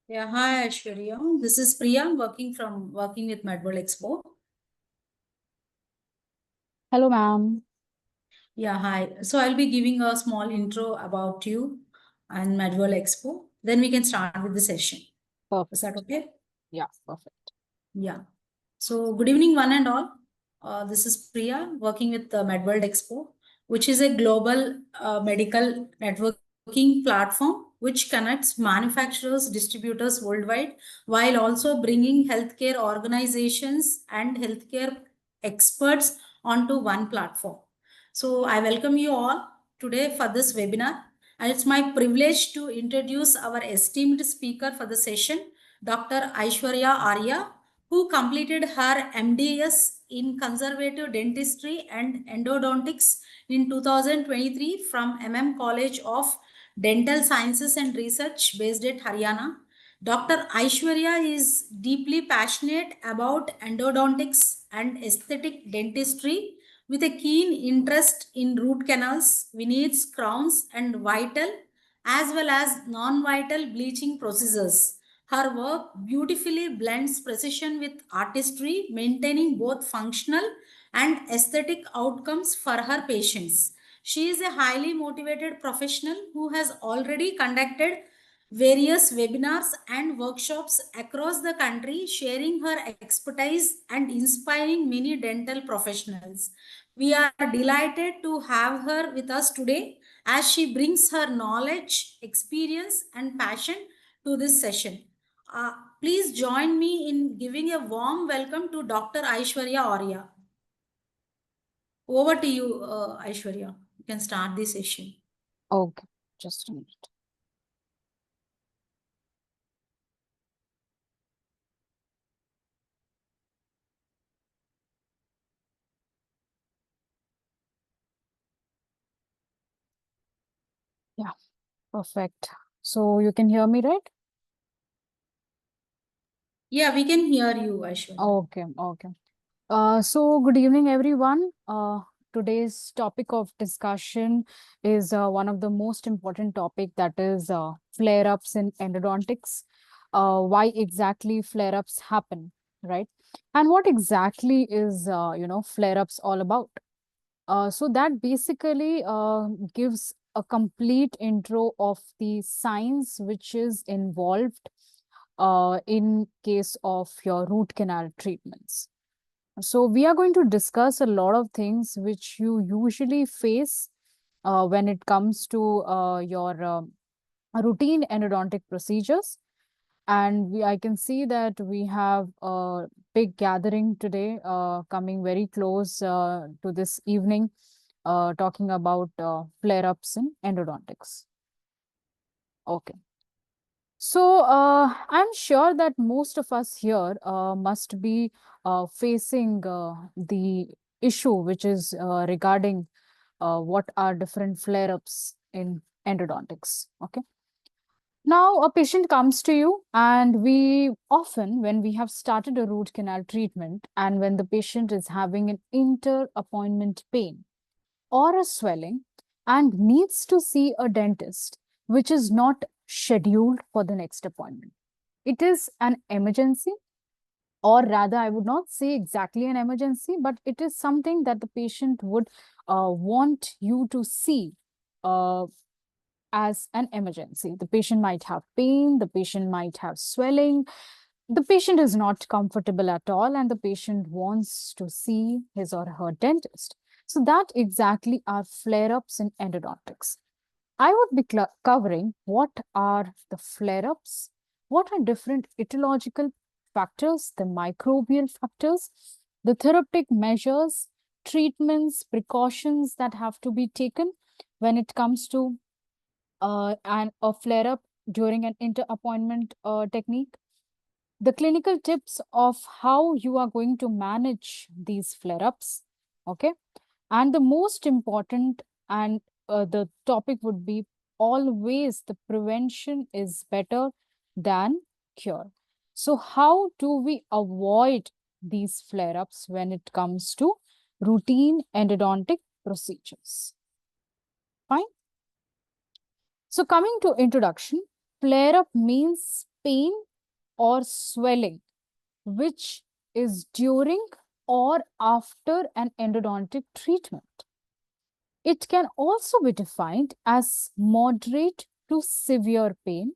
Yeah, hi Aishwarya. This is Priya working with MedWorld Expo. Hello, ma'am. Yeah, hi. So I'll be giving a small intro about you and MedWorld Expo. Then we can start with the session. Is that Perfect. okay? Yeah, perfect. Yeah. So good evening, one and all. This is Priya working with MedWorld Expo, which is a global medical networking platform which connects manufacturers, distributors worldwide, while also bringing healthcare organizations and healthcare experts onto one platform. So I welcome you all today for this webinar, and it's my privilege to introduce our esteemed speaker for the session, Dr. Aishwarya Arya, who completed her MDS in conservative dentistry and endodontics in 2023 from College of Dental Sciences and Research based at Haryana. Dr. Aishwarya is deeply passionate about endodontics and aesthetic dentistry with a keen interest in root canals, veneers, crowns, and vital as well as non-vital bleaching procedures. Her work beautifully blends precision with artistry, maintaining both functional and aesthetic outcomes for her patients. She is a highly motivated professional who has already conducted various webinars and workshops across the country, sharing her expertise and inspiring many dental professionals. We are delighted to have her with us today as she brings her knowledge, experience, and passion to this session. Uh, Please join me in giving a warm welcome to Dr. Aishwarya Arya. Over to you, Aishwarya. You can start the session. Okay, just a minute. Yeah, perfect. So you can hear me, right? Yeah, we can hear you, Aishwarya. Okay, okay. So good evening, everyone. Today's topic of discussion is one of the most important topic, that is flare-ups in endodontics. Why exactly flare-ups happen, right? And what exactly is flare-ups all about? So that basically gives a complete intro of the science which is involved in case of your root canal treatments. So we are going to discuss a lot of things which you usually face when it comes to your routine endodontic procedures. And I can see that we have a big gathering today, coming very close to this evening, talking about flare-ups in endodontics. Okay. So I'm sure that most of us here must be facing the issue, which is regarding what are different flare-ups in endodontics. Okay. Now, a patient comes to you, and we often, when we have started a root canal treatment, and when the patient is having an inter-appointment pain or a swelling and needs to see a dentist, which is not scheduled for the next appointment. It is an emergency, or rather, I would not say exactly an emergency, but it is something that the patient would want you to see uh, as an emergency. The patient might have pain, the patient might have swelling, the patient is not comfortable at all, and the patient wants to see his or her dentist. So that exactly are flare-ups in endodontics. I would be covering what are the flare-ups, what are different etiological factors, the microbial factors, the therapeutic measures, treatments, precautions that have to be taken when it comes to and a flare-up during an inter-appointment technique, the clinical tips of how you are going to manage these flare-ups, okay? And the most important and the topic would be always the prevention is better than cure. So how do we avoid these flare-ups when it comes to routine endodontic procedures? Fine. So coming to introduction, flare-up means pain or swelling, which is during or after an endodontic treatment. It can also be defined as moderate to severe pain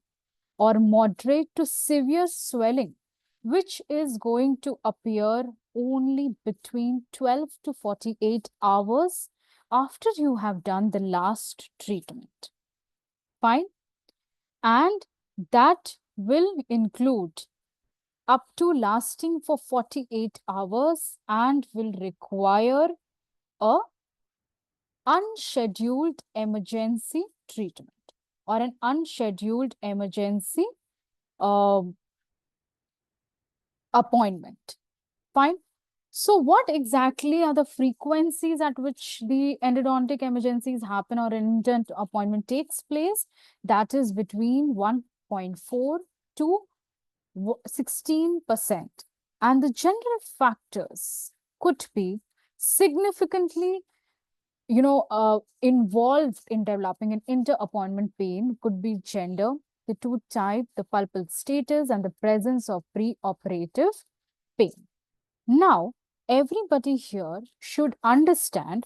or moderate to severe swelling, which is going to appear only between 12 to 48 hours after you have done the last treatment. Fine. And that will include up to lasting for 48 hours and will require a unscheduled emergency treatment or an unscheduled emergency appointment. Fine. So what exactly are the frequencies at which the endodontic emergencies happen or an intent appointment takes place? That is between 1.4 to 16%. And the general factors could be significantly involved in developing an inter-appointment pain. Could be gender, the tooth type, the pulpal status, and the presence of pre-operative pain. Now, everybody here should understand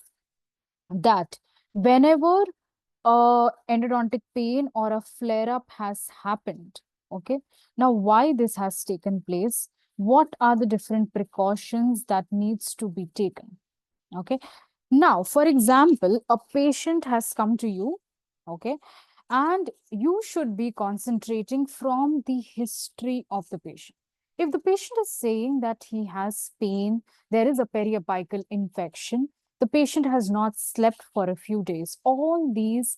that whenever endodontic pain or a flare-up has happened, okay, now why this has taken place, what are the different precautions that needs to be taken, okay. Now, for example, a patient has come to you, okay, and you should be concentrating from the history of the patient. If the patient is saying that he has pain, there is a periapical infection, the patient has not slept for a few days, all these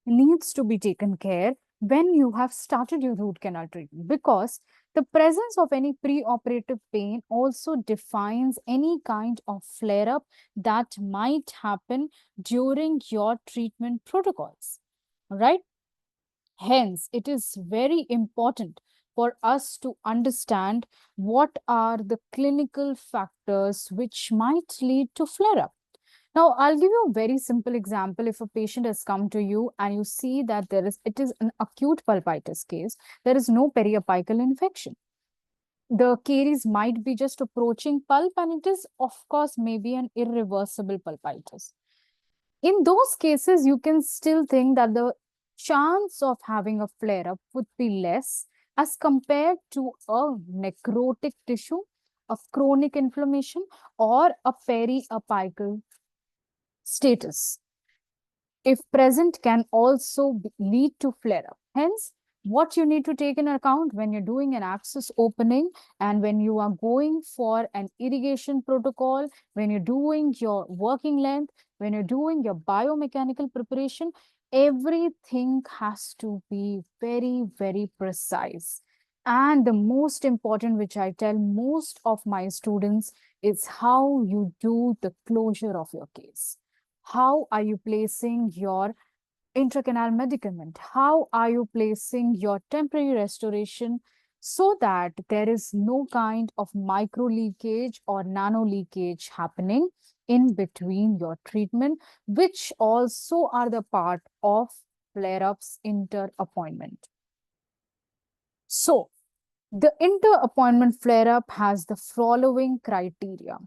needs to be taken care when you have started your root canal treatment, because the presence of any preoperative pain also defines any kind of flare-up that might happen during your treatment protocols, right? Hence, it is very important for us to understand what are the clinical factors which might lead to flare-up. Now, I'll give you a very simple example. If a patient has come to you and you see that it is an acute pulpitis case, there is no periapical infection. The caries might be just approaching pulp and it is, of course, maybe an irreversible pulpitis. In those cases, you can still think that the chance of having a flare-up would be less as compared to a necrotic tissue, a chronic inflammation, or a periapical status, if present, can also lead to flare-up. Hence, what you need to take in account when you're doing an access opening and when you are going for an irrigation protocol, when you're doing your working length, when you're doing your biomechanical preparation, everything has to be very, very precise. And the most important, which I tell most of my students, is how you do the closure of your case. How are you placing your intracanal medicament? How are you placing your temporary restoration so that there is no kind of micro leakage or nano leakage happening in between your treatment, which also are the part of flare-ups inter-appointment. So, the inter-appointment flare-up has the following criteria.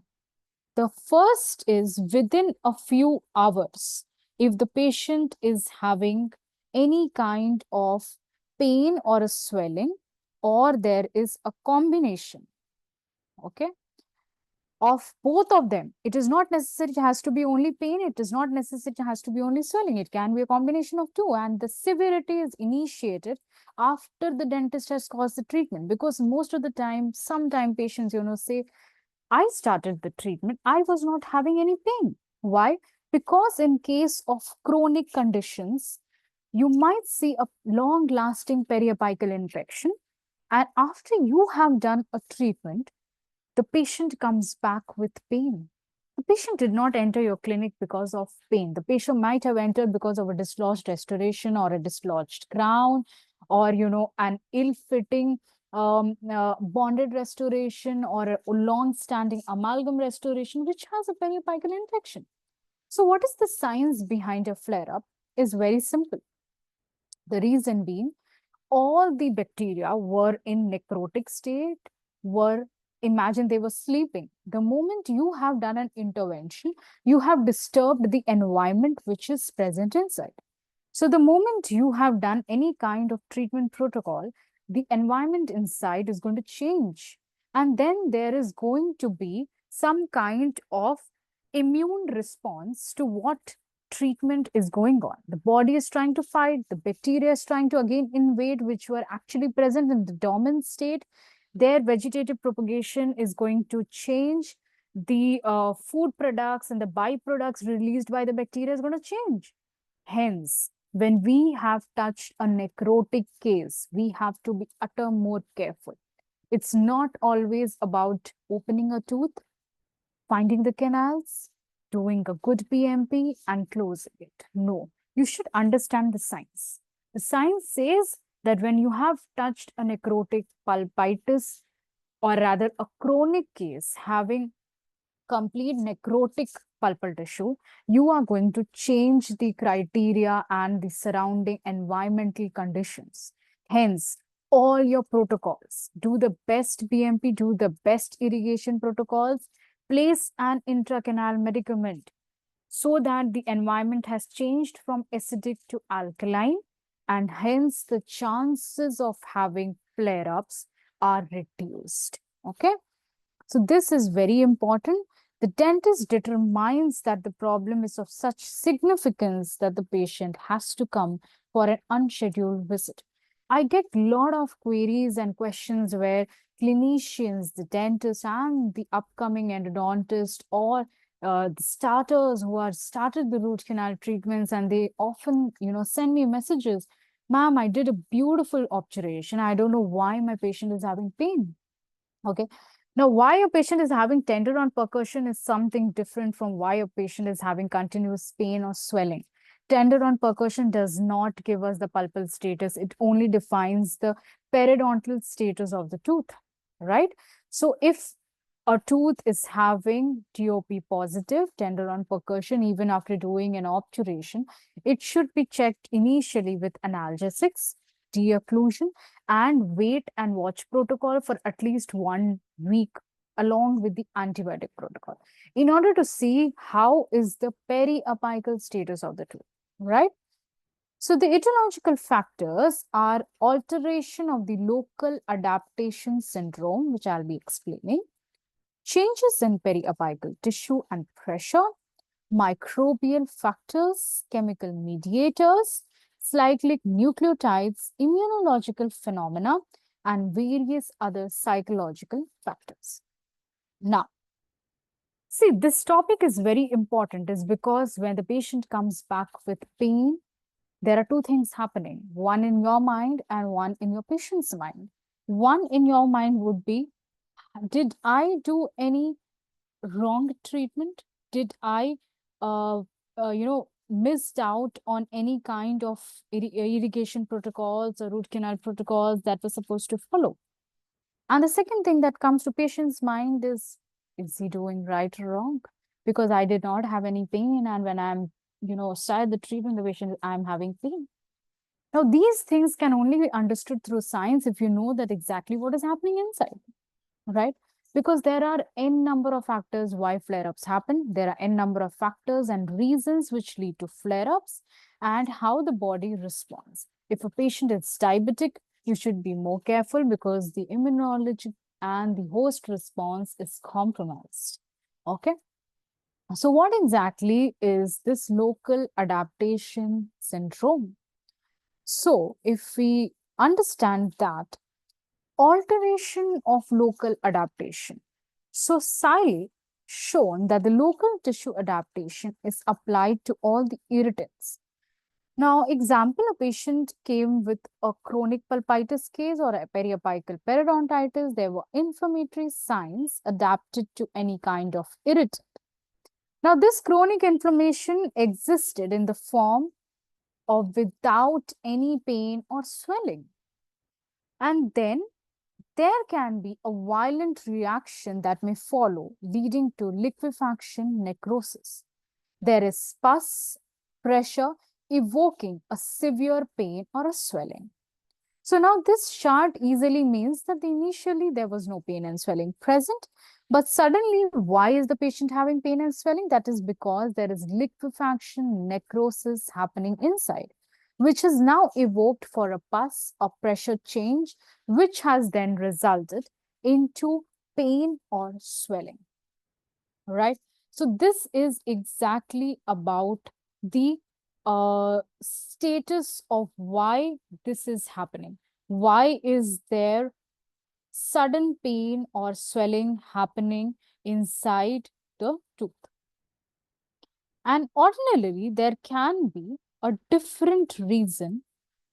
The first is within a few hours. If the patient is having any kind of pain or a swelling, or there is a combination, okay, of both of them. It is not necessary it has to be only pain. It is not necessary it has to be only swelling. It can be a combination of two. And the severity is initiated after the dentist has caused the treatment. Because most of the time, sometimes patients, say, I started the treatment, I was not having any pain. Why? Because in case of chronic conditions, you might see a long-lasting periapical infection. And after you have done a treatment, the patient comes back with pain. The patient did not enter your clinic because of pain. The patient might have entered because of a dislodged restoration or a dislodged crown or, an ill-fitting bonded restoration or a long-standing amalgam restoration, which has a periapical infection. So what is the science behind a flare-up? is very simple. The reason being, all the bacteria were in necrotic state, were, imagine they were sleeping. The moment you have done an intervention, you have disturbed the environment which is present inside. So the moment you have done any kind of treatment protocol, the environment inside is going to change. And then there is going to be some kind of immune response to what treatment is going on. The body is trying to fight, the bacteria is trying to again invade, which were actually present in the dormant state. Their vegetative propagation is going to change. The food products and the byproducts released by the bacteria is going to change. Hence, when we have touched a necrotic case, we have to be utter more careful. It's not always about opening a tooth, finding the canals, doing a good BMP and closing it. No, you should understand the science. The science says that when you have touched a necrotic pulpitis, or rather a chronic case having complete necrotic pulpal tissue, you are going to change the criteria and the surrounding environmental conditions. Hence, all your protocols, do the best BMP, do the best irrigation protocols, place an intracanal medicament so that the environment has changed from acidic to alkaline, and hence the chances of having flare-ups are reduced. Okay. So this is very important. The dentist determines that the problem is of such significance that the patient has to come for an unscheduled visit. I get a lot of queries and questions where clinicians, the dentist and the upcoming endodontist, or the starters who are started the root canal treatments, and they often, send me messages. Ma'am, I did a beautiful obturation. I don't know why my patient is having pain. Okay. Now, why a patient is having tender on percussion is something different from why a patient is having continuous pain or swelling. Tender on percussion does not give us the pulpal status. It only defines the periodontal status of the tooth, right? So if a tooth is having TOP positive, tender on percussion, even after doing an obturation, it should be checked initially with analgesics, de-occlusion, and wait and watch protocol for at least 1 week along with the antibiotic protocol in order to see how is the periapical status of the tooth, right? So the etiological factors are alteration of the local adaptation syndrome, which I'll be explaining, changes in periapical tissue and pressure, microbial factors, chemical mediators, cyclic nucleotides, immunological phenomena, and various other psychological factors. Now, see, this topic is very important is because when the patient comes back with pain, there are two things happening, one in your mind and one in your patient's mind. One in your mind would be, did I do any wrong treatment? Did I, missed out on any kind of irrigation protocols or root canal protocols that were supposed to follow? And the second thing that comes to patient's mind is he doing right or wrong? Because I did not have any pain, and when I'm, started the treatment, the patient, I'm having pain. Now, these things can only be understood through science if you know that exactly what is happening inside, right? Because there are n number of factors why flare-ups happen. There are n number of factors and reasons which lead to flare-ups and how the body responds. If a patient is diabetic, you should be more careful because the immunology and the host response is compromised. Okay. So what exactly is this local adaptation syndrome? So if we understand that alteration of local adaptation. So Siley shown that the local tissue adaptation is applied to all the irritants. Now, example, a patient came with a chronic pulpitis case or a periapical periodontitis. There were inflammatory signs adapted to any kind of irritant. Now, this chronic inflammation existed in the form of without any pain or swelling. And then there can be a violent reaction that may follow, leading to liquefaction necrosis. There is pus, pressure, evoking a severe pain or a swelling. So now this chart easily means that initially there was no pain and swelling present, but suddenly why is the patient having pain and swelling? That is because there is liquefaction, necrosis happening inside, which is now evoked for a pus or pressure change, which has then resulted into pain or swelling, right? So this is exactly about the status of why this is happening. Why is there sudden pain or swelling happening inside the tooth? And ordinarily, there can be a different reason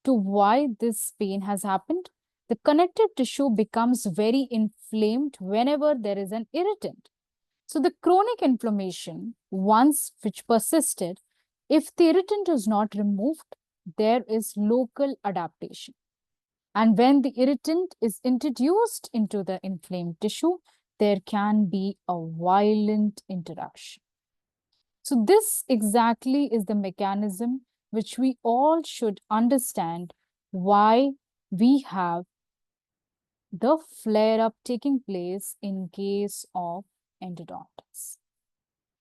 to why this pain has happened. The connective tissue becomes very inflamed whenever there is an irritant. So the chronic inflammation, once which persisted, if the irritant is not removed, there is local adaptation. And when the irritant is introduced into the inflamed tissue, there can be a violent interaction. So this exactly is the mechanism which we all should understand why we have the flare-up taking place in case of endodontitis.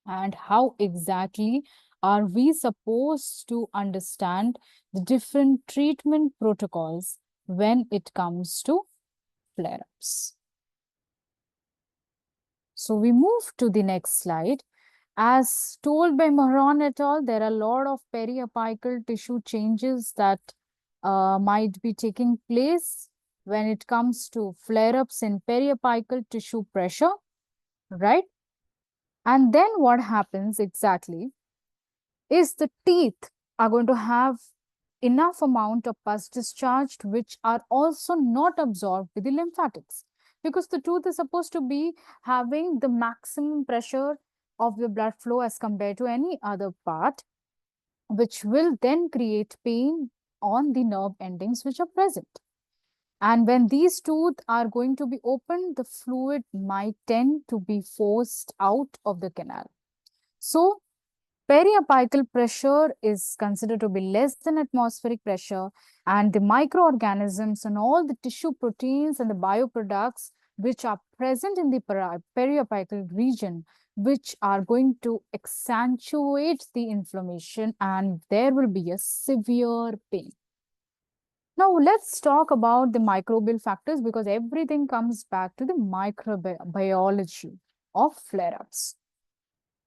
And how exactly are we supposed to understand the different treatment protocols when it comes to flare-ups? So we move to the next slide. As told by Mahran et al., there are a lot of periapical tissue changes that might be taking place when it comes to flare-ups in periapical tissue pressure, right? And then what happens exactly is the teeth are going to have enough amount of pus discharged, which are also not absorbed with the lymphatics, because the tooth is supposed to be having the maximum pressure of the blood flow as compared to any other part, which will then create pain on the nerve endings which are present. And when these teeth are going to be opened, the fluid might tend to be forced out of the canal. So periapical pressure is considered to be less than atmospheric pressure, and the microorganisms and all the tissue proteins and the bioproducts which are present in the periapical region, which are going to accentuate the inflammation, and there will be a severe pain. Now, let's talk about the microbial factors, because everything comes back to the microbiology of flare-ups.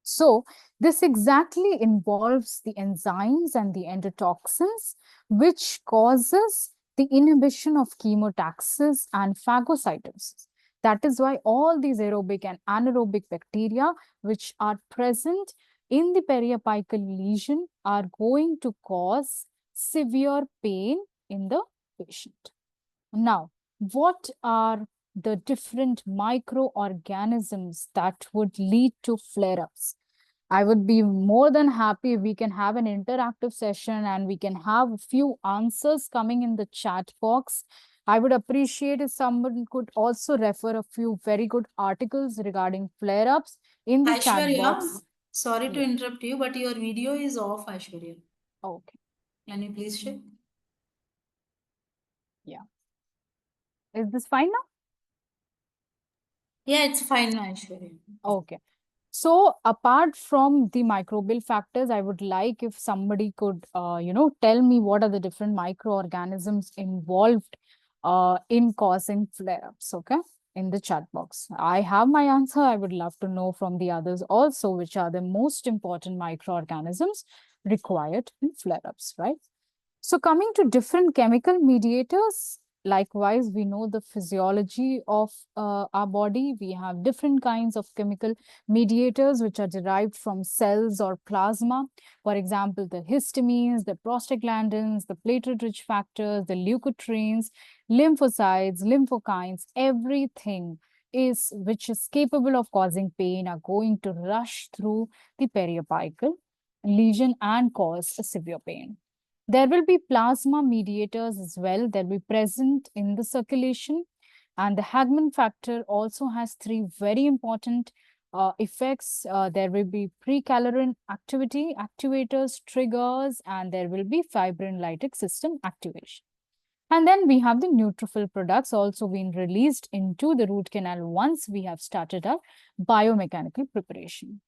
So this exactly involves the enzymes and the endotoxins, which causes the inhibition of chemotaxis and phagocytosis. That is why all these aerobic and anaerobic bacteria which are present in the periapical lesion are going to cause severe pain in the patient. Now, what are the different microorganisms that would lead to flare-ups? I would be more than happy if we can have an interactive session and we can have a few answers coming in the chat box. I would appreciate if someone could also refer a few very good articles regarding flare-ups in the chat Aishwarya, box. sorry to Yeah. interrupt you, but your video is off, Aishwarya. Okay. Can you please check? Yeah. Is this fine now? Yeah, it's fine, Aishwarya. Okay. So apart from the microbial factors, I would like if somebody could, tell me what are the different microorganisms involved in causing flare-ups, okay, in the chat box. I have my answer. I would love to know from the others also, which are the most important microorganisms required in flare-ups, right? So coming to different chemical mediators, likewise, we know the physiology of our body. We have different kinds of chemical mediators which are derived from cells or plasma. For example, the histamines, the prostaglandins, the platelet-rich factors, the leukotrienes, lymphocytes, lymphokines, everything is which is capable of causing pain are going to rush through the periapical lesion and cause a severe pain. There will be plasma mediators as well. They'll be present in the circulation. And the Hagman factor also has three very important effects. There will be precalorant activity, activators, triggers, and there will be fibrin lytic system activation. And then we have the neutrophil products also being released into the root canal once we have started our biomechanical preparation.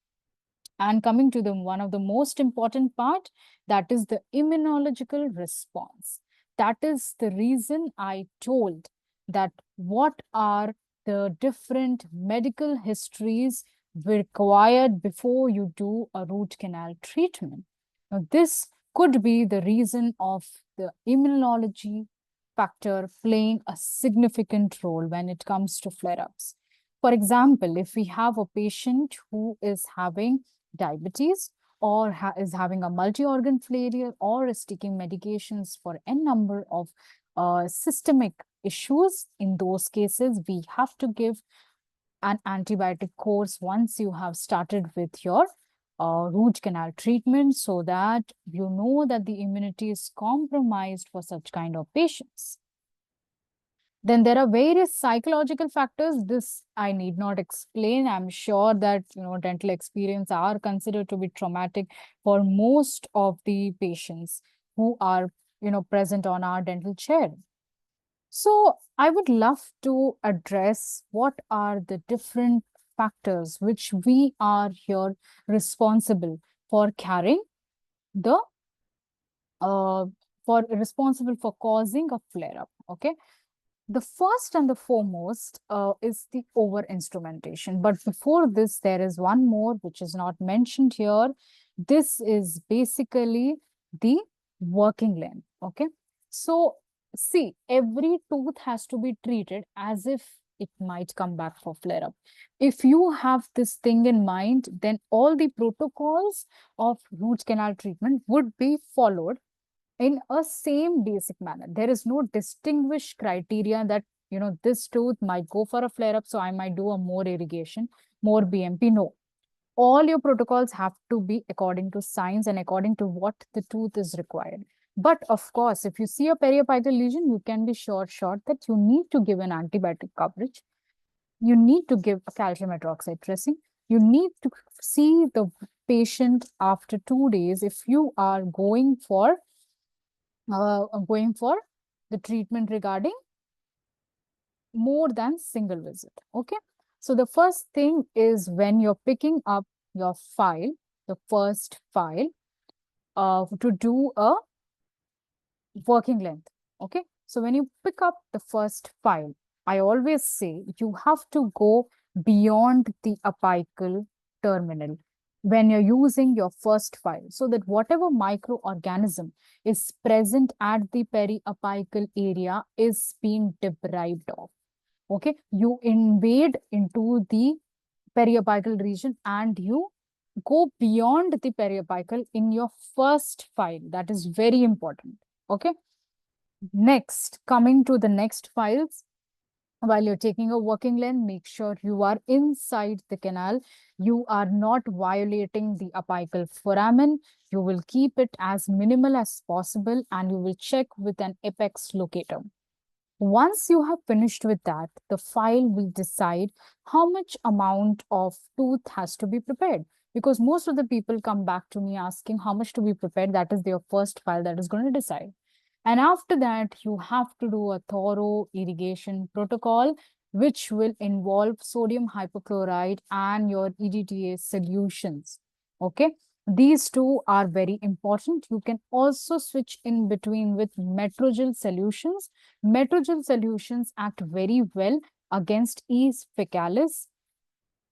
And coming to the one of the most important part, that is the immunological response. That is the reason I told that what are the different medical histories required before you do a root canal treatment. Now, this could be the reason of the immunology factor playing a significant role when it comes to flare-ups. For example, if we have a patient who is having diabetes or is having a multi-organ failure or is taking medications for n number of systemic issues, in those cases, we have to give an antibiotic course once you have started with your root canal treatment so that you know that the immunity is compromised for such kind of patients. Then there are various psychological factors. This I need not explain. I'm sure that dental experience are considered to be traumatic for most of the patients who are present on our dental chair. So I would love to address what are the different factors which we are here responsible for carrying the for responsible for causing a flare up. Okay. The first and the foremost is the over instrumentation. But before this, there is one more which is not mentioned here. This is basically the working length. Okay. So see, every tooth has to be treated as if it might come back for flare up. If you have this thing in mind, then all the protocols of root canal treatment would be followed in a same basic manner. There is no distinguished criteria that, this tooth might go for a flare up, so I might do a more irrigation, more BMP. No. All your protocols have to be according to science and according to what the tooth is required. But of course, if you see a periapical lesion, you can be sure that you need to give an antibiotic coverage. You need to give a calcium hydroxide dressing. You need to see the patient after 2 days if you are going for the treatment regarding more than single visit. Okay. So the first thing is when you're picking up your file, the first file, to do a working length. Okay. So when you pick up the first file, I always say you have to go beyond the apical terminal when you're using your first file, so that whatever microorganism is present at the periapical area is being deprived of. Okay, you invade into the periapical region and you go beyond the periapical in your first file. That is very important. Okay. Next, coming to the next files, while you're taking a working length, make sure you are inside the canal. You are not violating the apical foramen. You will keep it as minimal as possible and you will check with an apex locator. Once you have finished with that, the file will decide how much amount of tooth has to be prepared. Because most of the people come back to me asking how much to be prepared. That is their first file that is going to decide. And after that, you have to do a thorough irrigation protocol, which will involve sodium hypochlorite and your EDTA solutions. Okay. These two are very important. You can also switch in between with Metrogel solutions. Metrogel solutions act very well against E. faecalis.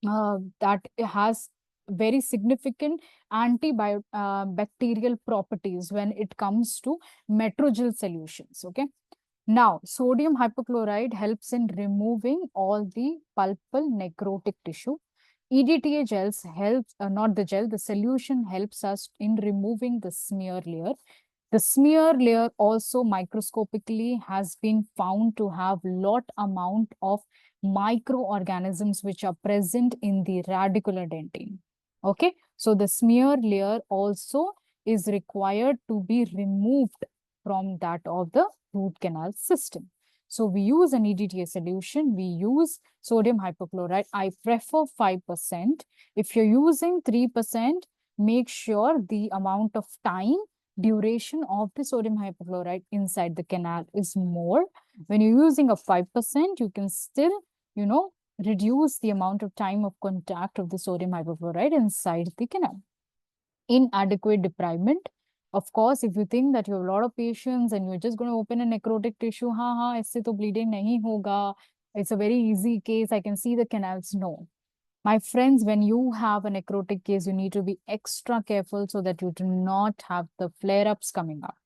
That has very significant antibacterial properties when it comes to Metrogel solutions. Okay. Now, sodium hypochlorite helps in removing all the pulpal necrotic tissue. EDTA gels helps, not the gel, the solution helps us in removing the smear layer. The smear layer also microscopically has been found to have lot amount of microorganisms which are present in the radicular dentine. Okay, so the smear layer also is required to be removed from that of the root canal system. So we use an EDTA solution, we use sodium hypochlorite. I prefer 5%. If you're using 3%, make sure the amount of time, duration of the sodium hypochlorite inside the canal is more. When you're using a 5%, you can still, reduce the amount of time of contact of the sodium hypochlorite inside the canal. Inadequate debridement. Of course, if you think that you have a lot of patients and you're just going to open a necrotic tissue, इससे तो bleeding नहीं होगा. It's a very easy case. I can see the canals. No. My friends, when you have a necrotic case, you need to be extra careful so that you do not have the flare-ups coming up.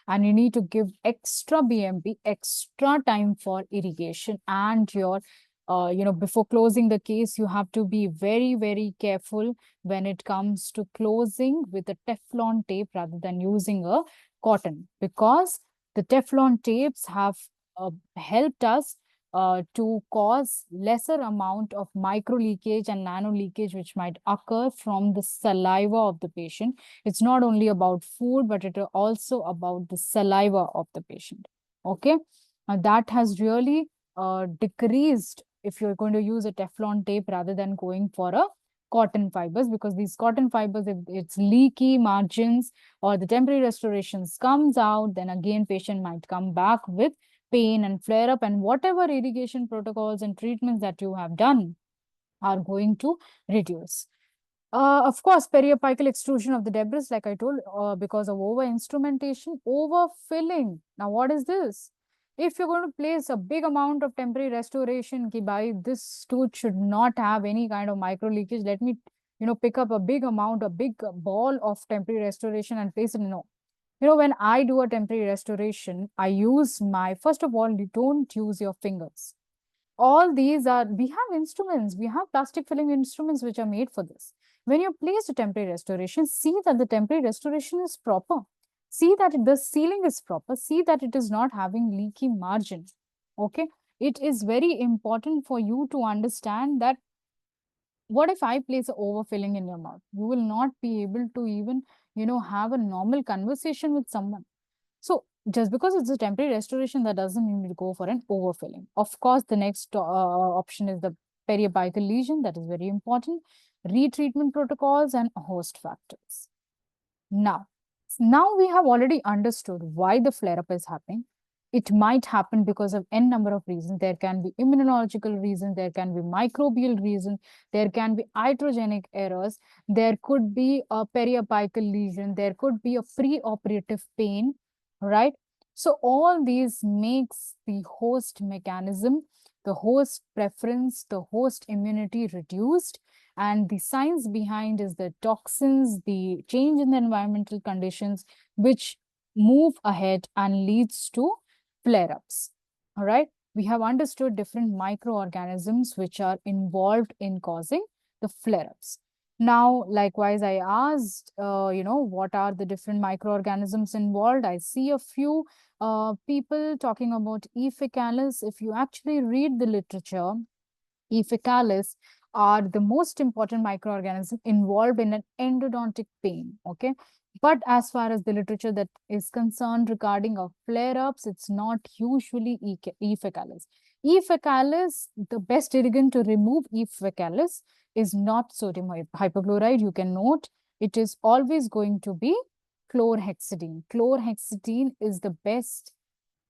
And you need to give extra BMP, extra time for irrigation, and your before closing the case, you have to be very, very careful when it comes to closing with a Teflon tape rather than using a cotton, because the Teflon tapes have helped us to cause lesser amount of micro leakage and nano leakage which might occur from the saliva of the patient. It's not only about food, but it is also about the saliva of the patient. Okay, that has really decreased if you're going to use a Teflon tape rather than going for a cotton fibers, because these cotton fibers, if it's leaky margins or the temporary restorations comes out, then again patient might come back with pain and flare up, and whatever irrigation protocols and treatments that you have done are going to reduce. Of course, periapical extrusion of the debris, like I told, because of over instrumentation, overfilling. Now, what is this? If you're going to place a big amount of temporary restoration, ki bhai, this tooth should not have any kind of micro leakage. Let me, pick up a big amount, a big ball of temporary restoration and place it. No. When I do a temporary restoration, I use first of all, you don't use your fingers. All these we have instruments, we have plastic filling instruments which are made for this. When you place a temporary restoration, see that the temporary restoration is proper. See that the sealing is proper. See that it is not having leaky margin. Okay. It is very important for you to understand that what if I place an overfilling in your mouth? You will not be able to even, have a normal conversation with someone. So just because it's a temporary restoration, that doesn't mean to go for an overfilling. Of course, the next option is the periapical lesion. That is very important. Retreatment protocols and host factors. Now we have already understood why the flare-up is happening. It might happen because of n number of reasons. There can be immunological reasons, there can be microbial reasons, there can be iatrogenic errors, there could be a periapical lesion, there could be a preoperative pain, right? So all these makes the host mechanism, the host preference, the host immunity reduced, and the science behind is the toxins, the change in the environmental conditions, which move ahead and leads to flare-ups. All right. We have understood different microorganisms which are involved in causing the flare-ups. Now, likewise, I asked, what are the different microorganisms involved? I see a few people talking about E. faecalis. If you actually read the literature, E. faecalis are the most important microorganism involved in an endodontic pain, okay? But as far as the literature that is concerned regarding of flare-ups, it's not usually E. faecalis. E. faecalis, the best irrigant to remove E. faecalis is not sodium hypochlorite. You can note it is always going to be chlorhexidine. Chlorhexidine is the best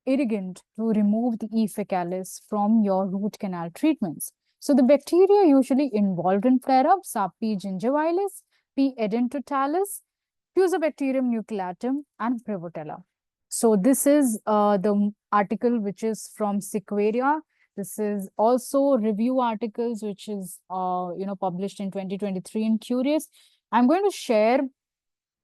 irrigant to remove the E. faecalis from your root canal treatments. So the bacteria usually involved in flare-ups are P. gingivalis, P. edentatalis, Fusobacterium nucleatum, and Prevotella. So this is the article which is from Sequeria. This is also review articles which is published in 2023 in Curious. I'm going to share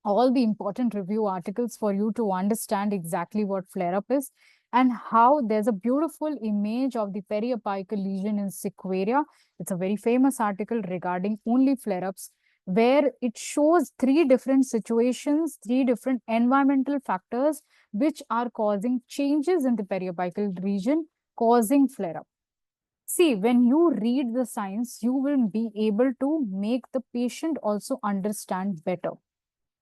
all the important review articles for you to understand exactly what flare-up is and how there's a beautiful image of the periapical lesion in Sequeria. It's a very famous article regarding only flare-ups, where it shows 3 different situations, 3 different environmental factors which are causing changes in the periapical region, causing flare-up. See, when you read the science, you will be able to make the patient also understand better.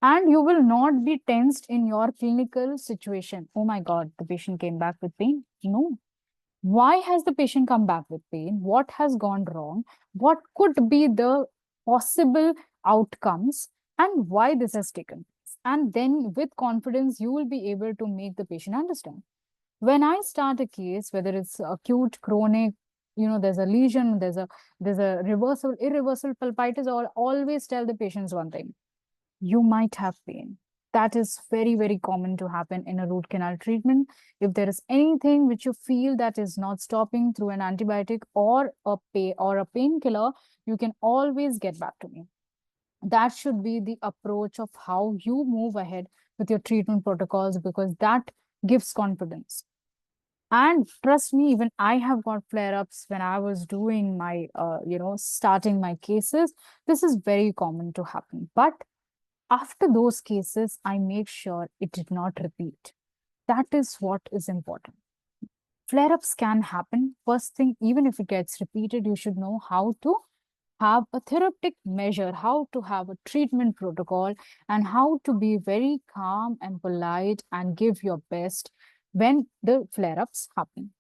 And you will not be tensed in your clinical situation. Oh my God, the patient came back with pain. No. Why has the patient come back with pain? What has gone wrong? What could be the possible outcomes and why this has taken place? And then with confidence, you will be able to make the patient understand. When I start a case, whether it's acute, chronic, there's a lesion, there's a reversible, irreversible pulpitis, I'll always tell the patients one thing: you might have pain. That is very, very common to happen in a root canal treatment. If there is anything which you feel that is not stopping through an antibiotic or a painkiller, you can always get back to me. That should be the approach of how you move ahead with your treatment protocols, because that gives confidence. And trust me, even I have got flare-ups when I was doing my, starting my cases. This is very common to happen. But after those cases, I make sure it did not repeat. That is what is important. Flare-ups can happen. First thing, even if it gets repeated, you should know how to have a therapeutic measure, how to have a treatment protocol, and how to be very calm and polite and give your best when the flare-ups happen.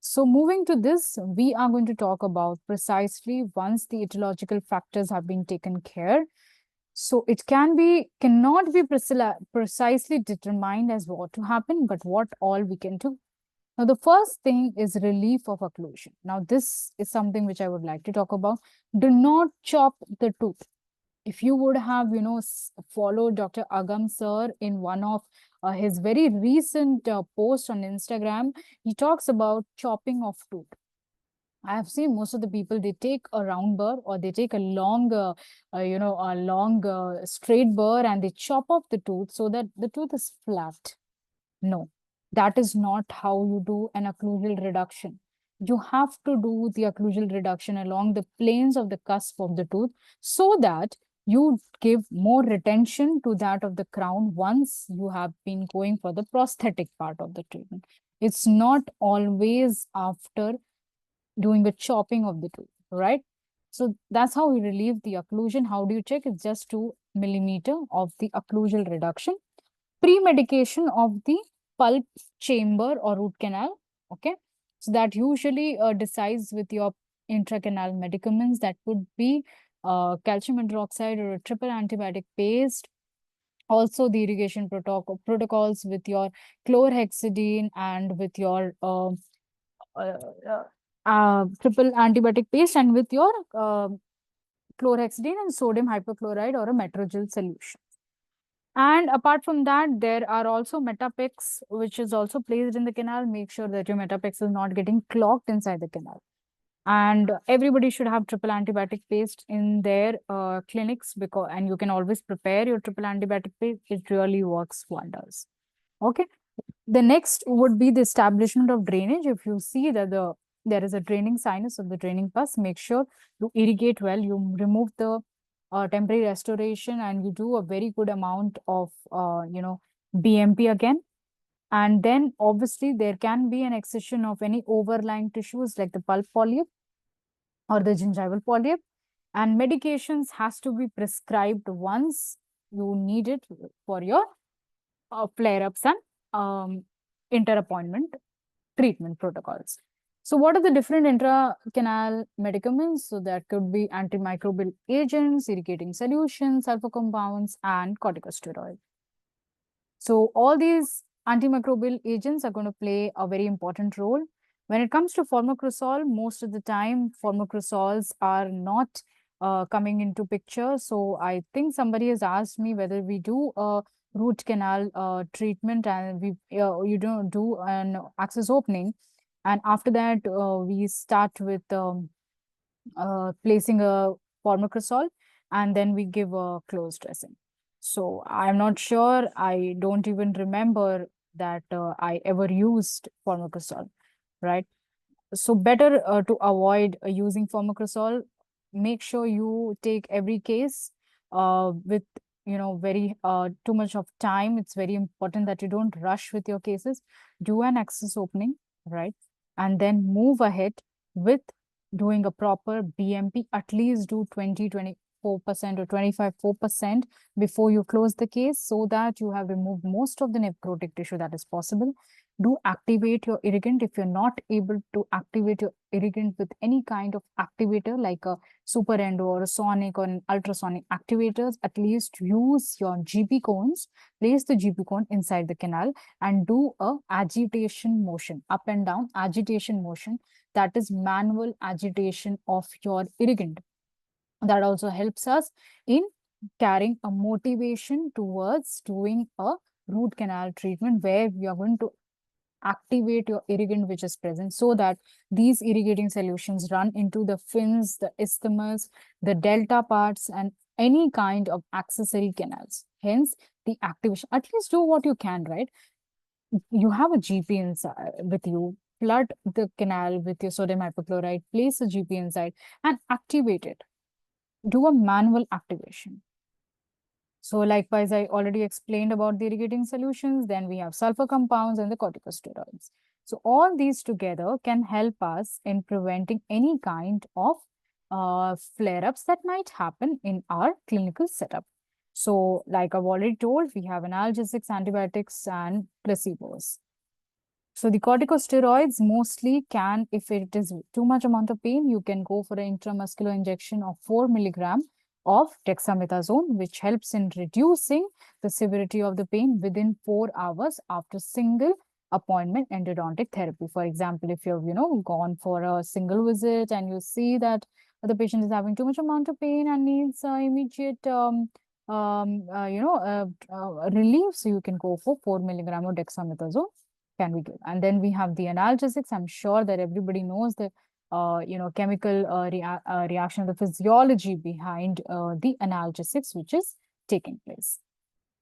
So moving to this, we are going to talk about precisely once the etiological factors have been taken care. So it cannot be precisely determined as what to happen, but what all we can do. Now, the first thing is relief of occlusion. Now, this is something which I would like to talk about. Do not chop the tooth. If you would have, followed Dr. Agam sir in one of his very recent posts on Instagram, he talks about chopping of tooth. I have seen most of the people, they take a round burr or they take a long, straight burr, and they chop off the tooth so that the tooth is flat. No, that is not how you do an occlusal reduction. You have to do the occlusal reduction along the planes of the cusp of the tooth so that you give more retention to that of the crown once you have been going for the prosthetic part of the treatment. It's not always after doing a chopping of the tooth, right? So that's how we relieve the occlusion. How do you check? It's just 2 millimeter of the occlusal reduction. Pre-medication of the pulp chamber or root canal, okay? So that usually decides with your intracanal medicaments. That could be calcium hydroxide or a triple antibiotic paste. Also the irrigation protocols with your chlorhexidine and with your uh, triple antibiotic paste, and with your chlorhexidine and sodium hypochlorite or a metrogel solution. And apart from that, there are also Metapex, which is also placed in the canal. Make sure that your Metapex is not getting clogged inside the canal. And everybody should have triple antibiotic paste in their clinics, and you can always prepare your triple antibiotic paste. It really works wonders. Okay. The next would be the establishment of drainage. If you see that there is a draining sinus of the draining pus, make sure you irrigate well. You remove the temporary restoration, and you do a very good amount of BMP again. And then obviously there can be an excision of any overlying tissues like the pulp polyp or the gingival polyp, and medications has to be prescribed once you need it for your flare-ups and inter-appointment treatment protocols. So what are the different intracanal medicaments? So that could be antimicrobial agents, irrigating solutions, sulfur compounds, and corticosteroids. So all these antimicrobial agents are going to play a very important role. When it comes to formocrosol, most of the time formocrosols are not coming into picture. So I think somebody has asked me whether we do a root canal treatment and you don't do an access opening. And after that, we start with placing a formocrosol, and then we give a closed dressing. So I'm not sure. I don't even remember that I ever used formocrosol, right? So better to avoid using formocrosol. Make sure you take every case with very too much of time. It's very important that you don't rush with your cases. Do an access opening, right? And then move ahead with doing a proper BMP. At least do 20-24 4% or 25% before you close the case, so that you have removed most of the necrotic tissue that is possible. Do activate your irrigant. If you're not able to activate your irrigant with any kind of activator like a super endo or a sonic or an ultrasonic activators, at least use your GP cones, place the GP cone inside the canal and do a agitation motion, up and down agitation motion, that is manual agitation of your irrigant. That also helps us in carrying a motivation towards doing a root canal treatment, where we are going to activate your irrigant which is present, so that these irrigating solutions run into the fins, the isthmus, the delta parts, and any kind of accessory canals. Hence, the activation. At least do what you can, right? You have a GP inside with you, flood the canal with your sodium hypochlorite, place a GP inside and activate it. Do a manual activation. So likewise, I already explained about the irrigating solutions. Then we have sulfur compounds and the corticosteroids. So all these together can help us in preventing any kind of flare-ups that might happen in our clinical setup. So like I've already told, we have analgesics, antibiotics, and placebos. So the corticosteroids mostly can, if it is too much amount of pain, you can go for an intramuscular injection of 4 milligram of dexamethasone, which helps in reducing the severity of the pain within 4 hours after single appointment endodontic therapy. For example, if you've, gone for a single visit and you see that the patient is having too much amount of pain and needs immediate relief, so you can go for 4 milligram of dexamethasone can be good. And then we have the analgesics. I'm sure that everybody knows the chemical reaction, the physiology behind the analgesics which is taking place.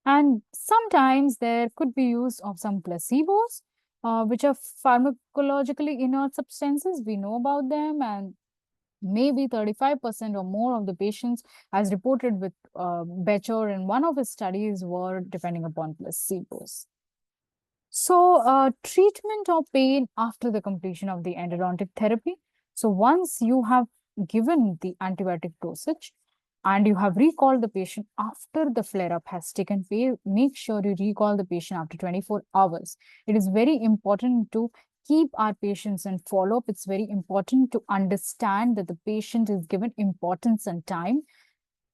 And sometimes there could be use of some placebos, which are pharmacologically inert substances. We know about them, and maybe 35% or more of the patients, as reported with Becher in one of his studies, were depending upon placebos. So, treatment of pain after the completion of the endodontic therapy. So, once you have given the antibiotic dosage and you have recalled the patient after the flare-up has taken place, make sure you recall the patient after 24 hours. It is very important to keep our patients in follow-up. It's very important to understand that the patient is given importance and time.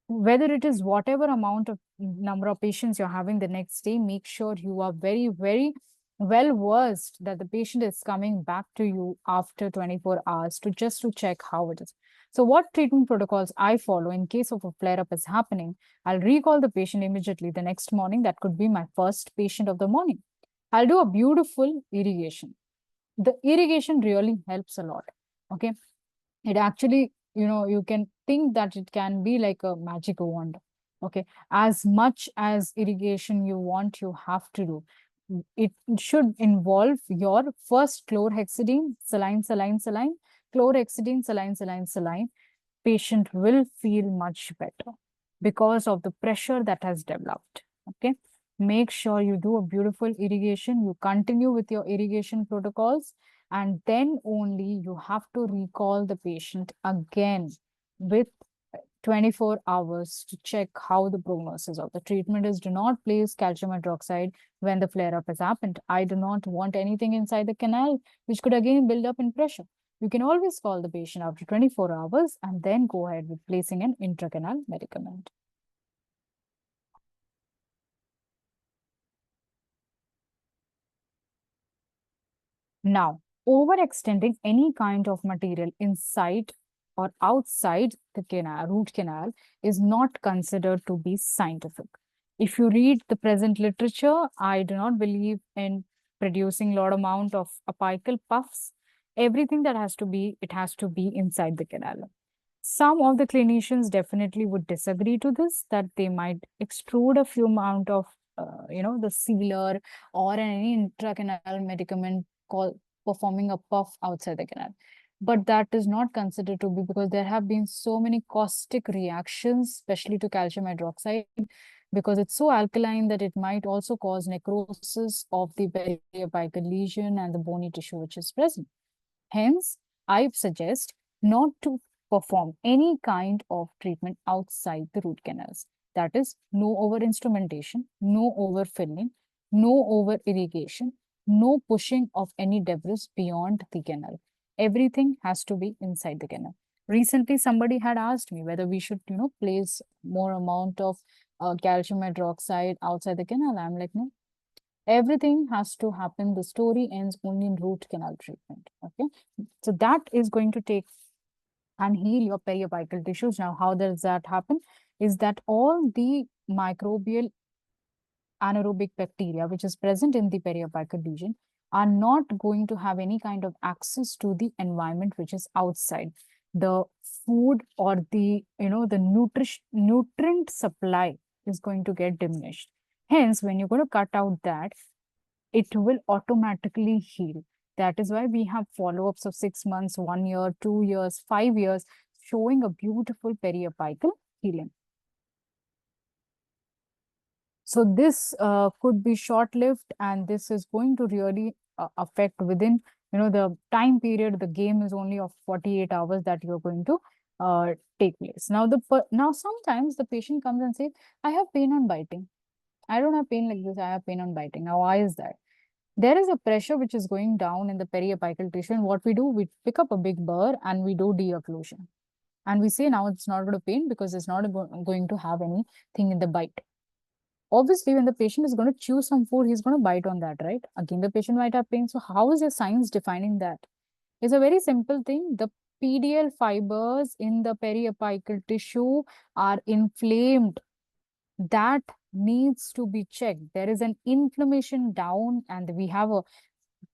Whether it is whatever amount of number of patients you're having the next day, make sure you are very, very well versed that the patient is coming back to you after 24 hours to check how it is. So what treatment protocols I follow in case of a flare-up is happening, I'll recall the patient immediately the next morning. That could be my first patient of the morning. I'll do a beautiful irrigation. The irrigation really helps a lot. Okay. It actually, you can think that it can be like a magic wand. Okay. As much as irrigation you want, you have to do. It should involve your first chlorhexidine, saline, chlorhexidine, saline. Patient will feel much better because of the pressure that has developed. Okay. Make sure you do a beautiful irrigation. You continue with your irrigation protocols, and then only you have to recall the patient again with 24 hours to check how the prognosis of the treatment is. Do not place calcium hydroxide when the flare-up has happened. I do not want anything inside the canal, which could again build up in pressure. You can always call the patient after 24 hours and then go ahead with placing an intracanal medicament. Now, overextending any kind of material inside or outside the canal, root canal, is not considered to be scientific. If you read the present literature, I do not believe in producing lot amount of apical puffs. Everything that has to be, it has to be inside the canal. Some of the clinicians definitely would disagree to this, that they might extrude a few amount of, the sealer or any intracanal medicament called performing a puff outside the canal. But that is not considered to be, because there have been so many caustic reactions, especially to calcium hydroxide, because it's so alkaline that it might also cause necrosis of the periapical lesion and the bony tissue which is present. Hence, I suggest not to perform any kind of treatment outside the root canals. That is, no over instrumentation, no over filling, no over irrigation, no pushing of any debris beyond the canal. Everything has to be inside the canal. Recently, somebody had asked me whether we should, place more amount of calcium hydroxide outside the canal. I'm like, no, everything has to happen. The story ends only in root canal treatment. Okay. So that is going to take and heal your periapical tissues. Now, how does that happen? Is that all the microbial anaerobic bacteria which is present in the periapical lesion are not going to have any kind of access to the environment which is outside. The food or the the nutrient supply is going to get diminished. Hence, when you're going to cut out that, it will automatically heal. That is why we have follow-ups of 6 months, 1 year, 2 years, 5 years, showing a beautiful periapical healing. So this could be short-lived, and this is going to really affect within, the time period. The game is only of 48 hours that you're going to take place. Now, now sometimes the patient comes and says, I have pain on biting. I don't have pain like this. I have pain on biting. Now, why is that? There is a pressure which is going down in the periapical tissue. And what we do, we pick up a big burr and we do deocclusion. And we say now it's not going to pain because it's not going to have anything in the bite. Obviously, when the patient is going to chew some food, he's going to bite on that, right? Again, the patient might have pain. So how is your science defining that? It's a very simple thing. The PDL fibers in the periapical tissue are inflamed. That needs to be checked. There is an inflammation down, and we have a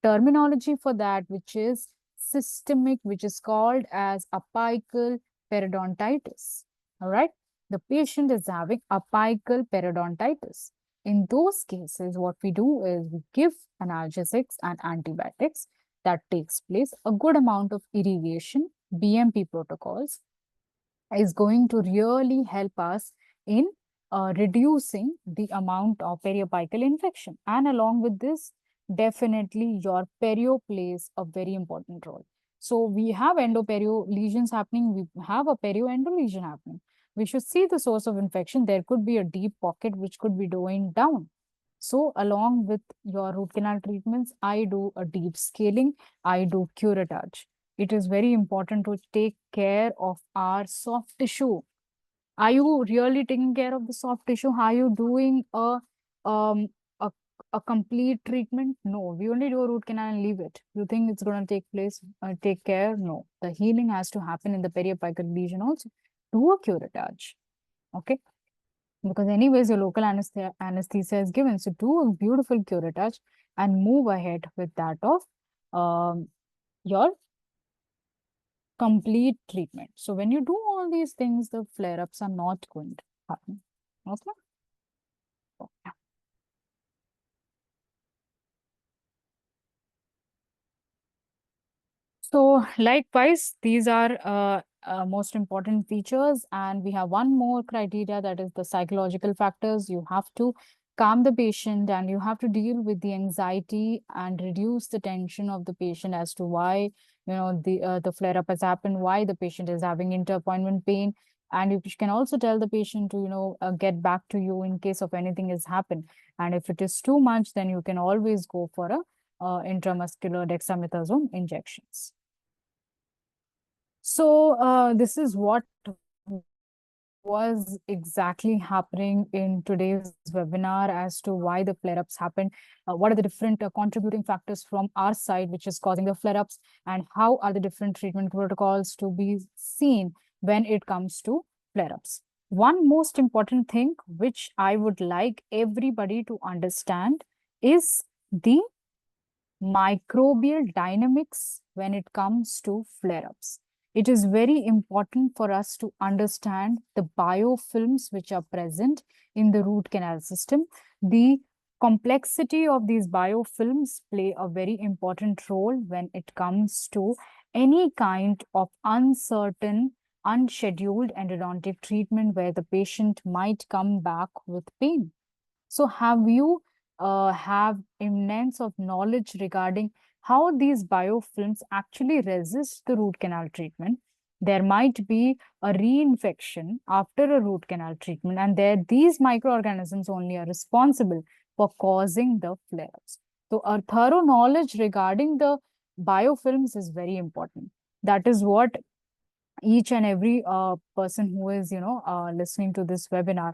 terminology for that, which is systemic, which is called as apical periodontitis. All right. The patient is having apical periodontitis. In those cases, what we do is we give analgesics and antibiotics. That takes place. A good amount of irrigation, BMP protocols, is going to really help us in reducing the amount of perioapical infection. And along with this, definitely your perio plays a very important role. So we have endoperio lesions happening, we have a perio-endo lesion happening. We should see the source of infection. There could be a deep pocket which could be going down. So along with your root canal treatments, I do a deep scaling, I do curettage. It is very important to take care of our soft tissue. Are you really taking care of the soft tissue? Are you doing um a, a complete treatment? No, we only do a root canal and leave it. You think it's going to take care? No, the healing has to happen in the periapical lesion also. Do a curettage, okay? Because anyways, your local anesthesia is given. So do a beautiful curettage and move ahead with that of your complete treatment. So when you do all these things, the flare-ups are not going to happen. Okay. So likewise, these are most important features. And we have one more criteria, that is the psychological factors. You have to calm the patient and you have to deal with the anxiety and reduce the tension of the patient as to why, the flare-up has happened, why the patient is having inter-appointment pain. And you can also tell the patient to, get back to you in case of anything has happened. And if it is too much, then you can always go for a intramuscular dexamethasone injections. So this is what was exactly happening in today's webinar as to why the flare-ups happened, what are the different contributing factors from our side which is causing the flare-ups, and how are the different treatment protocols to be seen when it comes to flare-ups. One most important thing which I would like everybody to understand is the microbial dynamics when it comes to flare-ups. It is very important for us to understand the biofilms which are present in the root canal system. The complexity of these biofilms play a very important role when it comes to any kind of uncertain, unscheduled endodontic treatment where the patient might come back with pain. So have you have immense of knowledge regarding how these biofilms actually resist the root canal treatment? there might be a reinfection after a root canal treatment, and these microorganisms only are responsible for causing the flare-ups. So a thorough knowledge regarding the biofilms is very important. That is what each and every person who is listening to this webinar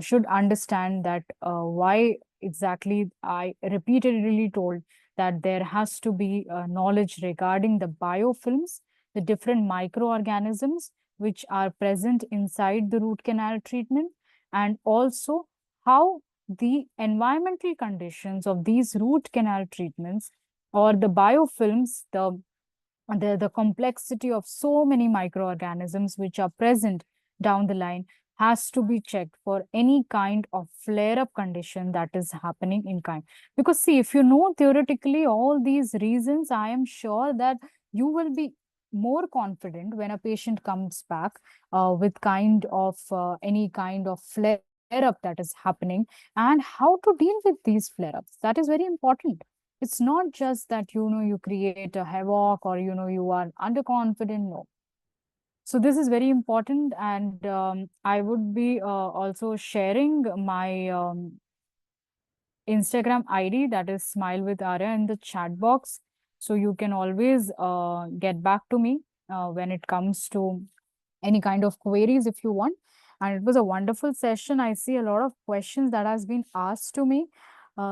should understand, that why exactly I repeatedly told that there has to be knowledge regarding the biofilms, the different microorganisms which are present inside the root canal treatment, and also how the environmental conditions of these root canal treatments or the biofilms, the complexity of so many microorganisms which are present down the line has to be checked for any kind of flare-up condition that is happening in kind. Because see, if you know theoretically all these reasons, I am sure that you will be more confident when a patient comes back with kind of any kind of flare-up that is happening, and how to deal with these flare-ups. That is very important. It's not just that you create a havoc, or you are underconfident. No. So this is very important, and I would be also sharing my Instagram ID, that is Smile with Arya, in the chat box. So you can always get back to me when it comes to any kind of queries if you want. And it was a wonderful session. I see a lot of questions that has been asked to me.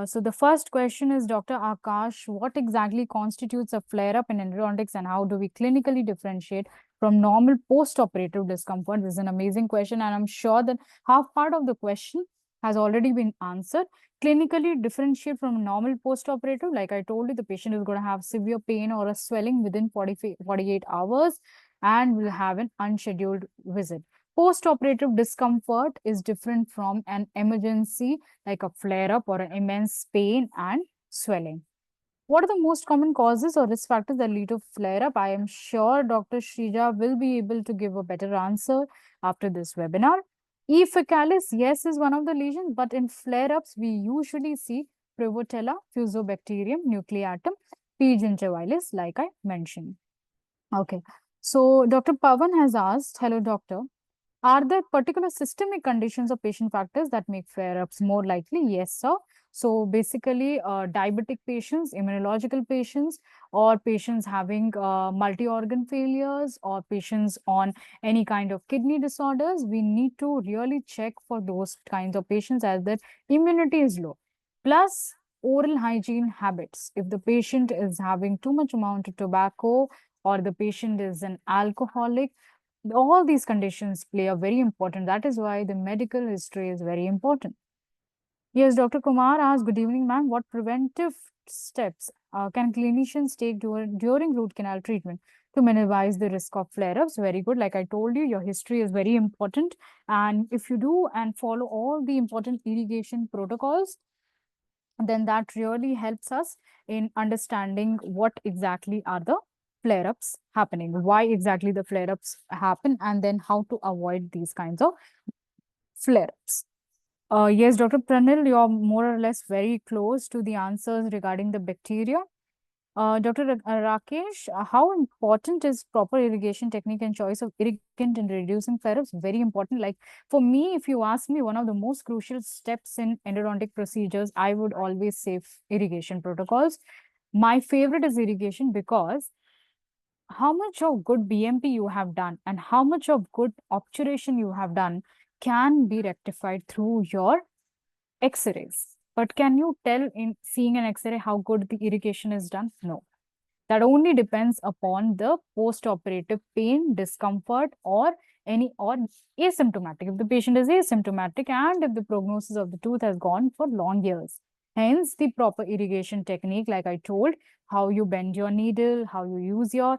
So the first question is, Dr. Akash, what exactly constitutes a flare-up in endodontics, and how do we clinically differentiate from normal post-operative discomfort? This is an amazing question, and I'm sure that half part of the question has already been answered. Clinically differentiate from normal post-operative, like I told you, the patient is going to have severe pain or a swelling within 48 hours and will have an unscheduled visit. Post-operative discomfort is different from an emergency like a flare-up or an immense pain and swelling. What are the most common causes or risk factors that lead to flare-up? I am sure Dr. Shrija will be able to give a better answer after this webinar. E. faecalis, yes, is one of the lesions, but in flare-ups, we usually see Prevotella, Fusobacterium, nucleatum, P. gingivalis, like I mentioned. Okay. So Dr. Pavan has asked, hello, doctor. Are there particular systemic conditions or patient factors that make flare-ups more likely? Yes, sir. So basically, diabetic patients, immunological patients, or patients having multi-organ failures, or patients on any kind of kidney disorders, we need to really check for those kinds of patients as their immunity is low. Plus, oral hygiene habits. If the patient is having too much amount of tobacco, or the patient is an alcoholic, all these conditions play a very important. That is why the medical history is very important. Yes, Dr. Kumar asks, good evening, ma'am. What preventive steps can clinicians take during root canal treatment to minimize the risk of flare-ups? Very good. Like I told you, your history is very important. And if you do and follow all the important irrigation protocols, then that really helps us in understanding what exactly are the flare-ups happening, why exactly the flare-ups happen, and then how to avoid these kinds of flare-ups. Yes, Dr. Pranil, you're more or less very close to the answers regarding the bacteria. Dr. Rakesh, how important is proper irrigation technique and choice of irrigant in reducing flare-ups? Very important. Like for me, if you ask me, one of the most crucial steps in endodontic procedures, I would always say irrigation protocols. My favorite is irrigation because how much of good BMP you have done and how much of good obturation you have done can be rectified through your X-rays. But can you tell in seeing an X-ray how good the irrigation is done? No. That only depends upon the post-operative pain, discomfort, or asymptomatic. If the patient is asymptomatic and if the prognosis of the tooth has gone for long years. Hence, the proper irrigation technique, like I told, how you bend your needle, how you use your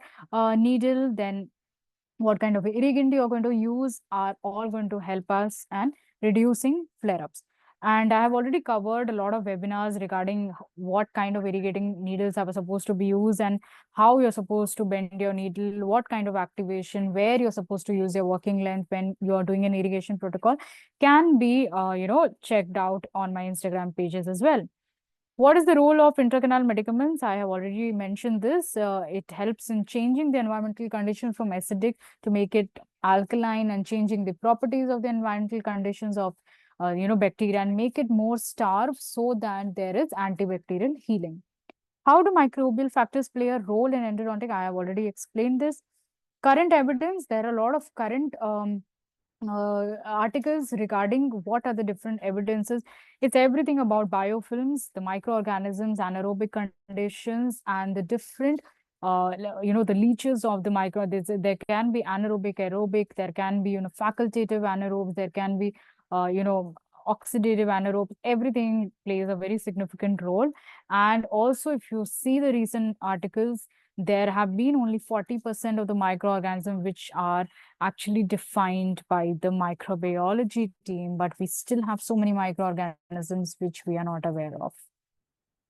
needle, then what kind of irrigant you're going to use are all going to help us and reducing flare-ups. And I have already covered a lot of webinars regarding what kind of irrigating needles are supposed to be used and how you're supposed to bend your needle, what kind of activation, where you're supposed to use your working length when you're doing an irrigation protocol can be, checked out on my Instagram pages as well. What is the role of intracanal medicaments? I have already mentioned this. It helps in changing the environmental condition from acidic to make it alkaline, and changing the properties of the environmental conditions of bacteria, and make it more starved so that there is antibacterial healing. How do microbial factors play a role in endodontic? I have already explained this. Current evidence, there are a lot of current articles regarding what are the different evidences. It's everything about biofilms, the microorganisms, anaerobic conditions, and the different, the leeches of the micro. There can be anaerobic, aerobic, there can be, facultative anaerobes, there can be, oxidative anaerobes. Everything plays a very significant role. And also, if you see the recent articles, there have been only 40% of the microorganisms which are actually defined by the microbiology team, but we still have so many microorganisms which we are not aware of.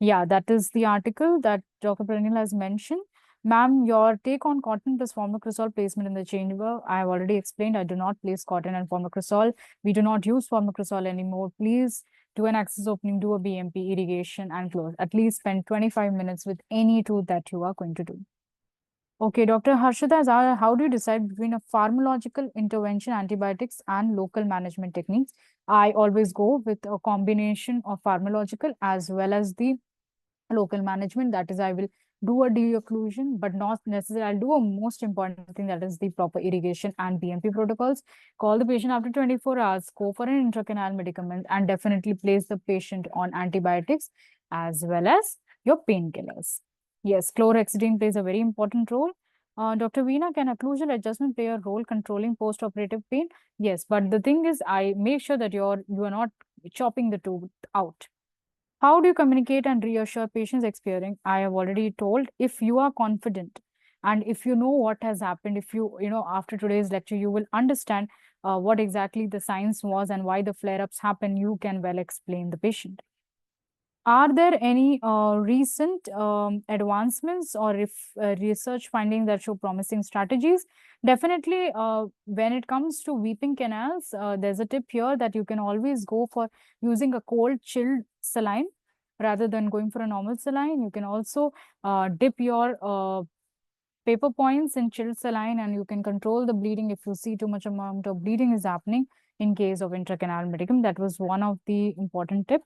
Yeah, that is the article that Dr. Pranil has mentioned. Ma'am, your take on cotton plus formicrosol placement in the chamber. I have already explained, I do not place cotton and formicrosol. We do not use formicrosol anymore. Please do an access opening, do a BMP, irrigation, and close. At least spend 25 minutes with any tooth that you are going to do. Okay, Dr. Harshada, how do you decide between a pharmacological intervention, antibiotics, and local management techniques? I always go with a combination of pharmacological as well as the local management. That is, I will do a de-occlusion, but not necessarily. I'll do a most important thing, that is the proper irrigation and BMP protocols. Call the patient after 24 hours, go for an intracanal medicament, and definitely place the patient on antibiotics as well as your painkillers. Yes, chlorhexidine plays a very important role. Dr. Veena, can occlusal adjustment play a role controlling post-operative pain? Yes, but the thing is, I make sure that you are not chopping the tooth out. How do you communicate and reassure patients experiencing? I have already told, if you are confident and if you know what has happened, if after today's lecture, you will understand what exactly the science was and why the flare-ups happen, you can well explain the patient. Are there any recent advancements or if research findings that show promising strategies? Definitely, when it comes to weeping canals, there's a tip here that you can always go for using a cold chilled saline rather than going for a normal saline. You can also dip your paper points in chilled saline, and you can control the bleeding if you see too much amount of bleeding is happening in case of intracanal medicum. That was one of the important tips.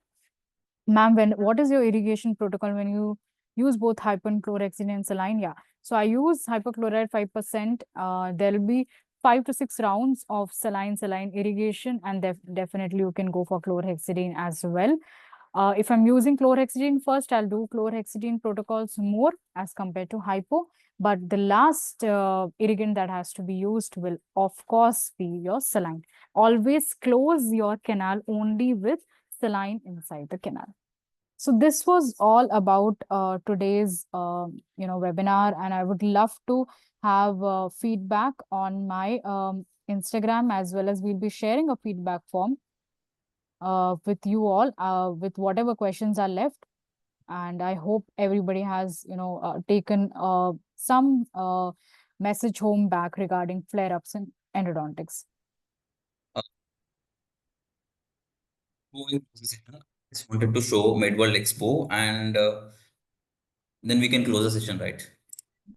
Ma'am, what is your irrigation protocol when you use both hypochlorhexidine and saline? Yeah. So I use hypochlorite 5%. There'll be 5 to 6 rounds of saline irrigation, and definitely you can go for chlorhexidine as well. If I'm using chlorhexidine first, I'll do chlorhexidine protocols more as compared to hypo. But the last irrigant that has to be used will, of course, be your saline. Always close your canal only with saline inside the canal. So this was all about today's webinar, and I would love to have feedback on my Instagram, as well as we'll be sharing a feedback form with you all with whatever questions are left. And I hope everybody has taken some message home back regarding flare-ups in endodontics. Moving to the session, I just wanted to show MedWorld Expo, and then we can close the session, right?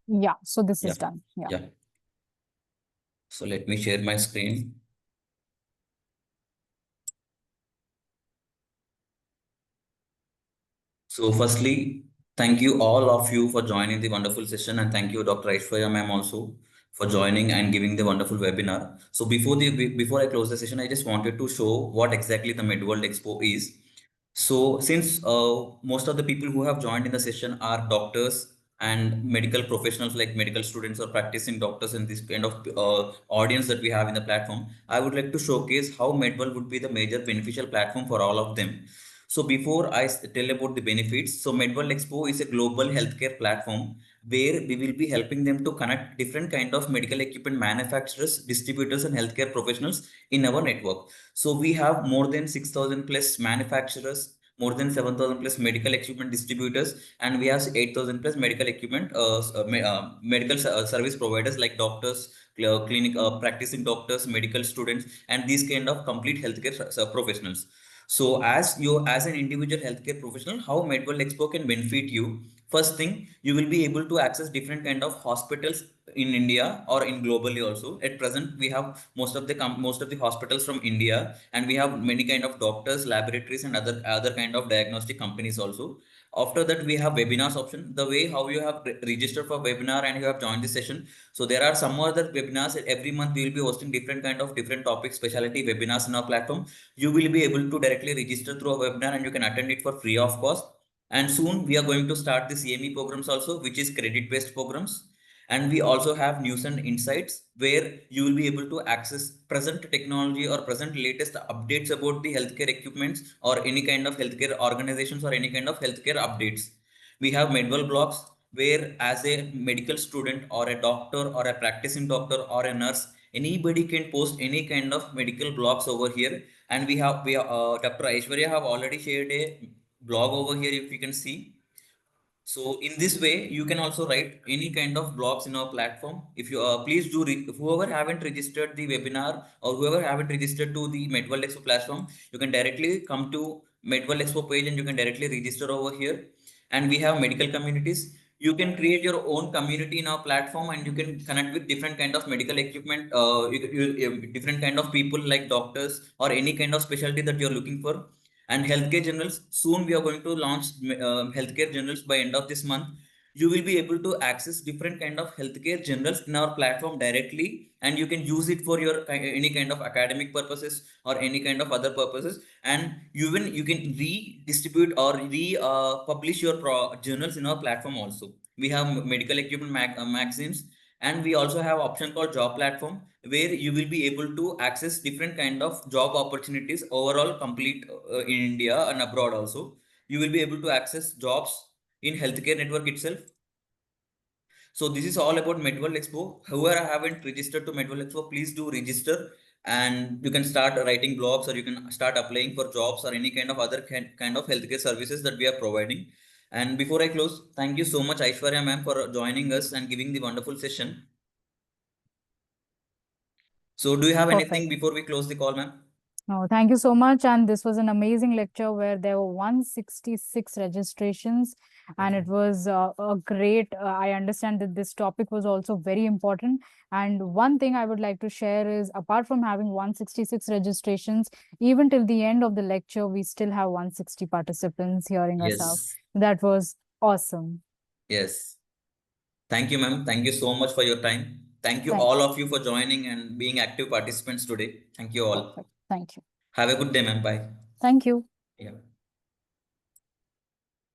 Yeah, so this is done. Yeah. So let me share my screen. So firstly, thank you all of you for joining the wonderful session, and thank you Dr. Aishwarya ma'am also for joining and giving the wonderful webinar. So before I close the session, I just wanted to show what exactly the MedWorld Expo is. So since most of the people who have joined in the session are doctors and medical professionals, like medical students or practicing doctors, in this kind of audience that we have in the platform, I would like to showcase how MedWorld would be the major beneficial platform for all of them. So before I tell about the benefits, so MedWorld Expo is a global healthcare platform where we will be helping them to connect different kind of medical equipment manufacturers, distributors, and healthcare professionals in our network. So we have more than 6,000 plus manufacturers, more than 7,000 plus medical equipment distributors, and we have 8,000 plus medical equipment medical service providers like doctors, clinic practicing doctors, medical students, and these kind of complete healthcare professionals. So as an individual healthcare professional, how MedWorld Expo can benefit you? First thing, you will be able to access different kind of hospitals in India or in globally also. At present, we have most of the hospitals from India, and we have many kind of doctors, laboratories, and other kind of diagnostic companies also. After that, we have webinars option. The way how you have registered for webinar and you have joined the session. So there are some other webinars. Every month we will be hosting different topics, specialty webinars in our platform. You will be able to directly register through a webinar and you can attend it for free of cost. And soon we are going to start the CME programs also, which is credit based programs. And we also have news and insights where you will be able to access present technology or present latest updates about the healthcare equipments or any kind of healthcare organizations or any kind of healthcare updates. We have Medwell blogs where as a medical student or a doctor or a practicing doctor or a nurse, anybody can post any kind of medical blogs over here. And Dr. Aishwarya have already shared a blog over here, if you can see. So in this way, you can also write any kind of blogs in our platform. If you please do, whoever haven't registered the webinar or whoever haven't registered to the MedWorld Expo platform, you can directly come to MedWorld Expo page and you can directly register over here. And we have medical communities. You can create your own community in our platform and you can connect with different kind of medical equipment, different kind of people like doctors or any kind of specialty that you're looking for. And healthcare journals, soon we are going to launch healthcare journals by end of this month. You will be able to access different kind of healthcare journals in our platform directly, and you can use it for your any kind of academic purposes or any kind of other purposes. And you can redistribute or publish your journals in our platform also. We have medical equipment magazines, and we also have option called job platform where you will be able to access different kind of job opportunities overall complete in India and abroad also. You will be able to access jobs in healthcare network itself. So this is all about MedWorld Expo. Whoever haven't registered to MedWorld Expo, please do register, and you can start writing blogs or you can start applying for jobs or any kind of other kind of healthcare services that we are providing. And before I close, thank you so much Aishwarya ma'am for joining us and giving the wonderful session. So do you have anything Perfect. before we close the call, ma'am? No, thank you so much. And this was an amazing lecture where there were 166 registrations, and Okay. it was a great. I understand that this topic was also very important. And one thing I would like to share is, apart from having 166 registrations, even till the end of the lecture, we still have 160 participants hearing us out. Yes. That was awesome. Yes. Thank you, ma'am. Thank you so much for your time. Thank you Thank all of you for joining and being active participants today. Thank you all. Perfect. Thank you. Have a good day, ma'am. Bye. Thank you. Yeah.